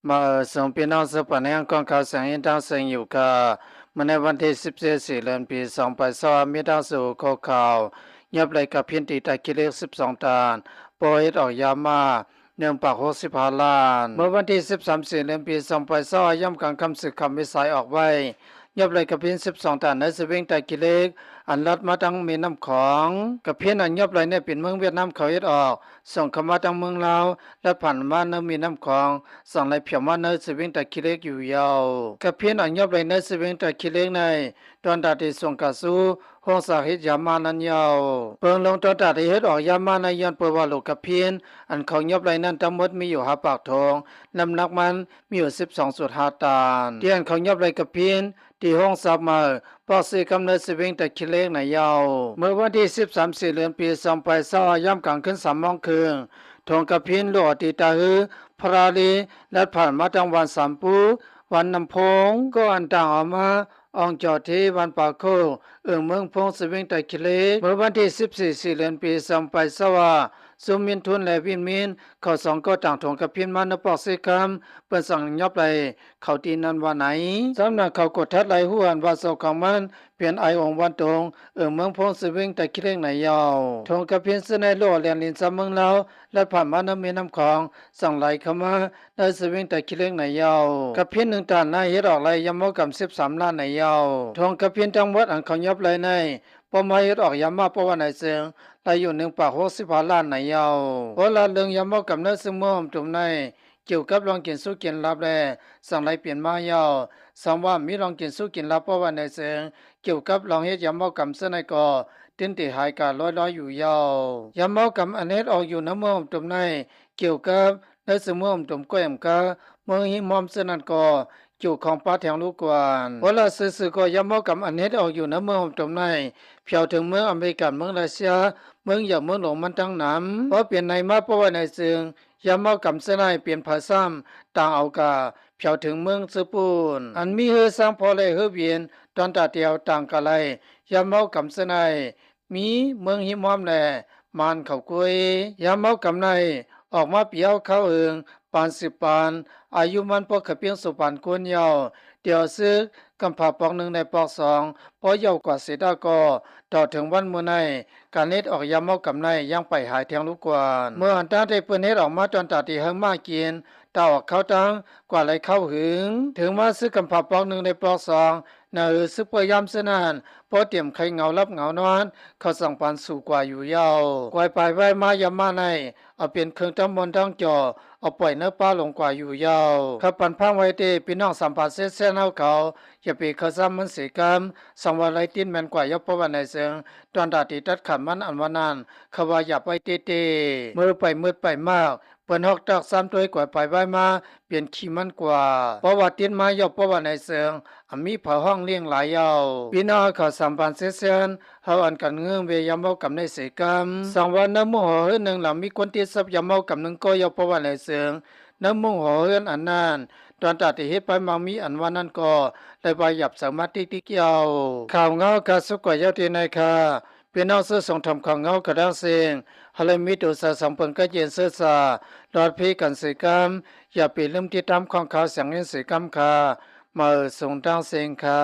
มาส่งพี่น้องสืบปันยังกองข่าวแสงอินทางเสียงอยู่ค่ะเมื่อในวันที่14เดือนปี2022มีดาวสู่ข้อข่าวเงียบเลยกับเพียนตีตะกิเลส12ตานโปรยออกยามา165ล้านเมื่อวันที่13เดือนปี2022ย่ำกลางคำศึกคำวิสัยออกไว้เงียบเลยกับเพียน12ตานในสวิงตะกิเลสอันลัดมาตั้งมีน้ำของกับเพียนอันเงียบเลยเนี่ยเป็นเมืองเวียดนามเขาเอ็ดออกส่งเข้ามาตั้งเมืองลาวและผ่านมาเนื้อมีน้ำของสั่งไหลเพียงมาเนื้อสวิงตะกิเลสอยู่ยาวกับเพียนอันเงียบเลยเนื้อสวิงตะกิเลสในตอนดาติส่งกระสู้ห้องสาหิตยามานันยาวเปิงลงตอนดาติเฮ็ดออกยามาในย้อนเปิดว่าลูกกับเพียนอันเขาเงียบเลยนั้นทั้งหมดมีอยู่5ปากทองน้ำหนักมันมีอยู่12.5ตานที่อันเขาเงียบเลยกับเพียนที่ห้องสับมาปอกสีกำเนิดสวิงตะกิเลสในยาวเมื่อวันที่13เดือนปี2022ย่ำกลางขึ้น3 โมงครึ่งทงกับเพียนหลวติตาฮือพราลีและผ่านมาตั้งวัน3ปูวันน้ำพงก็อันต่างออกมาอองจอดที่วันปากโคเมืองพงสวิงตะกิเลสเมื่อวันที่14เดือนปี2022ซุมมินทุนและวินมินเขาสองก็ต่างถงกับเพียนมานปอกสิคำเปิ้นสั่งยอบไหลเขาตีนันวันไหนสำนักเขากดทัดไหลหัวอันว่าเศร้าของมันเปลี่ยนไอองวันตรงเมืองพงสวิงตะกิเลสในยาวถงกับเพียนเสนโลแลนลินซาเมืองลาวและผ่านมาน้ำมีน้ำของสั่งไหลเข้ามาในสวิงตะกิเลสในยาวกับเพียน1ตันในเฮ็ดออกไหลยามกำ13ล้านในยาวทงกับเพียนทั้งหมดอันเขายอบไหลในปอมาเฮ็ดออกยามมาเพราะว่าในเสียงลายอยู่160ล้านในยาวเพราะละเรื่องยามกำเนิดซึ่งม่อมตุ่มในเกี่ยวกับลองกินสู้กินรับแลสั่งไหลเปลี่ยนมายาวสังว่ามีลองกินสู้กินรับเพราะว่าในเสียงเกี่ยวกับลองเฮ็ดยามกำเสนก็ตินติหายกาลอยอยู่ยาวยามกำอันเฮ็ดออกอยู่น้ำม่อมตุ่มในเกี่ยวกับในซึ่งม่อมตุ่มก้อยมกะเมืองหิมอมเสนันก็เกี่ยวของป้าแถงลูกกวนเพราะละซื่อๆก็ยามกำอันเฮ็ดออกอยู่น้ำม่อมตุ่มในเพียวถึงเมืองอเมริกันเมืองรัสเซียเมืองอย่างเมืองหลวงมันตั้งน้ำเพราะเปลี่ยนในมาเพราะว่าในซึ่งยามกำเสนเปลี่ยนภาษาต่างเอากาเพียวถึงเมืองสปูนอันมีเฮอสร้างพอเลยเฮอเวียนตอนตาเตียวต่างกะไลยามกำเสนมีเมืองหิมอมแลมันเขากุยยามกำในออกมาเปียวเข้าปาน10ปานอายุมันพอขะเปียงสุปานกวนยาวเตียวซึกกำผาปอก1ในปอก2พอเยาวกว่าเสดาก็ต่อถึงวันมื้อในการเน็ดออกยามกำในยังไปหายเทียงลูกกวนเมื่ออันตาได้เปิ้นเฮ็ดออกมาตอนตาที่เฮงมากินตาออกเข้าตังกว่าไหลเข้าหึงถึงมาซื้อกำผาปอก1ในปอก2นาซึกพยายามสนานพอเตรียมไข่เงารับเงานอนเขาสั่งปานสู่กว่าอยู่ยาวกวายไปไว้มายามมาในเอาเป็นเครื่องตำมนทั้งจอเอาปล่อยเนื้อปลาลงกว่าอยู่ยาวขับปันพังไว้เตพี่น้องสัมผัสเส้นเส้นเอาเขาอย่าไปเขาซ้ำมันเสียกรรมสังวาไรตินแมนกว่ายกเพราะว่าในเสียงตอนดาติตัดขันมันอันวานานเขาว่าอย่าไปเตเตมือไปมืดไปมากเปิ้นฮอกตักซ้ำตัวกว่าไปไว้มาเปลี่ยนขี้มันกว่าเพราะว่าตินมายกเพราะว่าในเสียงมีเผาห้องเลี้ยงหลายยาวพี่น้องเขาสัมพันธ์เส้นเส้นเฮาอันกันเงื้อเวยามเมากำในเสกรรมสังวาน้ำมูหอเฮือนึงหลังมีคนที่ซับยามเมากำนึงก็ยกเพราะว่าในเสียงน้ำมูหอเฮือนอันนั้นตอนตัดที่เฮ็ดไปมังมีอันว่านั้นก็ได้ไปหยับสามารถที่เกี่ยวข่าวเงากะสุกกว่ายาวที่ในค่ะพี่น้องซื้อส่งทำข่าวเงากระด้างเสียงฮัลโหลมิตุสะสัมพันธ์ก็เย็นเสื้อซาดอดพีกันเสกรรมอย่าไปลืมติดตามของข่าวเสียงเงินเสกรรมค่ะมาส่งทางเสียงค่ะ